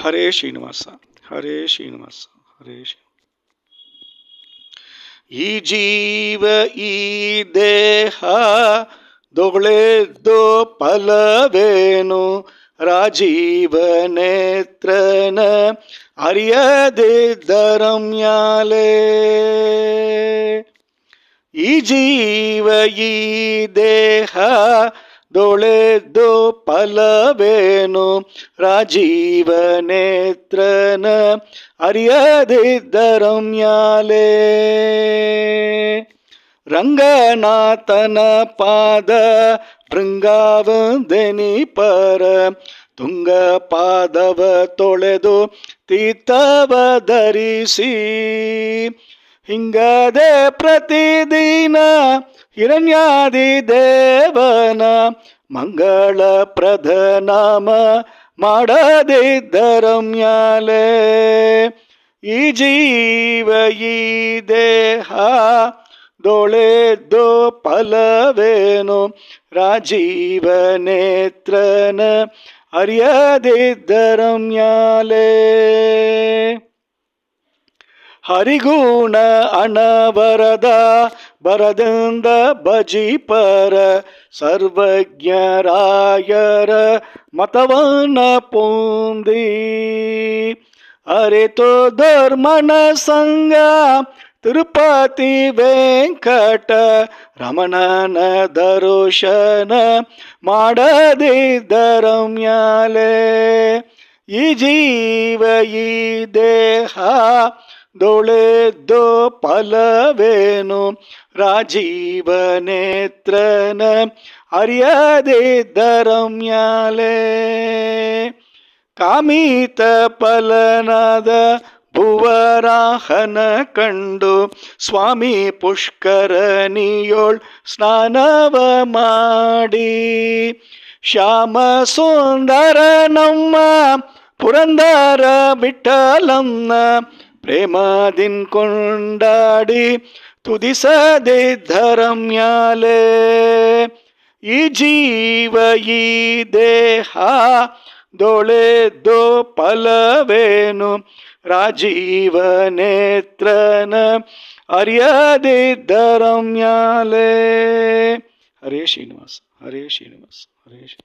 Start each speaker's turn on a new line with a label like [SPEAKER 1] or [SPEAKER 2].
[SPEAKER 1] ಹರೇ ಶ್ರೀನಿವಾಸ, ಹರೇ ಶ್ರೀನಿವಾಸ, ಹರೇ ಶ್ರೀ. ಈ ಜೀವ ಈ ದೇಹ ದೊಳೆದೋ ಫಲವೇನು, ರಾಜೀವ ನೇತ್ರನ ಅರಿಯದಿದ್ದರಮ್ಯಾಲೆ. ಈ ಜೀವ ಈ ದೇಹ ದೊಳೆದೋ ಫಲವೇನು, ರಾಜೀವ ನೇತ್ರನ ಅರಿಯದಿದ್ದರಮ್ಯಾಲೆ. ರಂಗನಾಥನ ಪಾದ ಭೃಂಗಾವಂದನಿ ಪರ, ತುಂಗ ಪಾದವ ತೊಳೆದು ತೀರ್ಥವ ಧರಿಸಿ, ಹಿಂಗದೆ ಪ್ರತಿದಿನ ಹಿರಣ್ಯಾದಿ ದೇವನ ಮಂಗಳ ಪ್ರಧನಾಮ ಮಾಡದಿದ್ದರಮ್ಯಾಲೆ. ಈ ಜೀವ ಈ ದೇಹ ದೊಳೆದೋ ಫಲವೇನು, ರಾಜೀವ ನೇತ್ರನ ಅರಿಯದಿದ್ದರಮ್ಯಾಲೆ. ಹರಿಗುಣ ಅಣವರದ ಬರದಿಂದ ಭಜಿಪರ, ಸರ್ವಜ್ಞರಾಯರ ಮತವನ್ನ ಪೊಂದಿ, ಅರಿತು ಧರ್ಮನ ಸಂಗ ತಿರುಪತಿ ವೆಂಕಟ ರಮಣನ ದರ್ಶನ ಮಾಡದಿದ್ದರಮ್ಯಾಲೆ. ಈ ಜೀವ ಈ ದೇಹ ದೊಳೆದೋ ಫಲವೇನು, ರಾಜೀವ ನೇತ್ರನ ಅರಿಯದಿದ್ದರಮ್ಯಾಲೆ. ಕಾಮಿತ ಫಲನಾದ ಭುವರಾಹನ ಕಂಡು, ಸ್ವಾಮಿ ಪುಷ್ಕರಣಿಯೋಳ್ ಸ್ನಾನವ ಮಾಡಿ, ಶ್ಯಾಮ ಸುಂದರ ನಮ್ಮ ಪುರಂದರ ವಿಠಲಂನ ಪ್ರೇಮದಿನ್ ಕೊಂಡಾಡಿ ತುದಿಸದಿದ್ದರಮ್ಯಾಲೆ. ಈ ಜೀವ ಈ ದೇಹ ದೊಳೆದೋ ಫಲವೇನು, ರಾಜೀವ ನೇತ್ರನ ಅರಿಯದಿದ್ದರಮ್ಯಾಲೆ. ಹರೇ ಶ್ರೀನಿವಾಸ, ಹರೇ ಶ್ರೀನಿವಾಸ, ಹರೇ ಶ್ರೀ.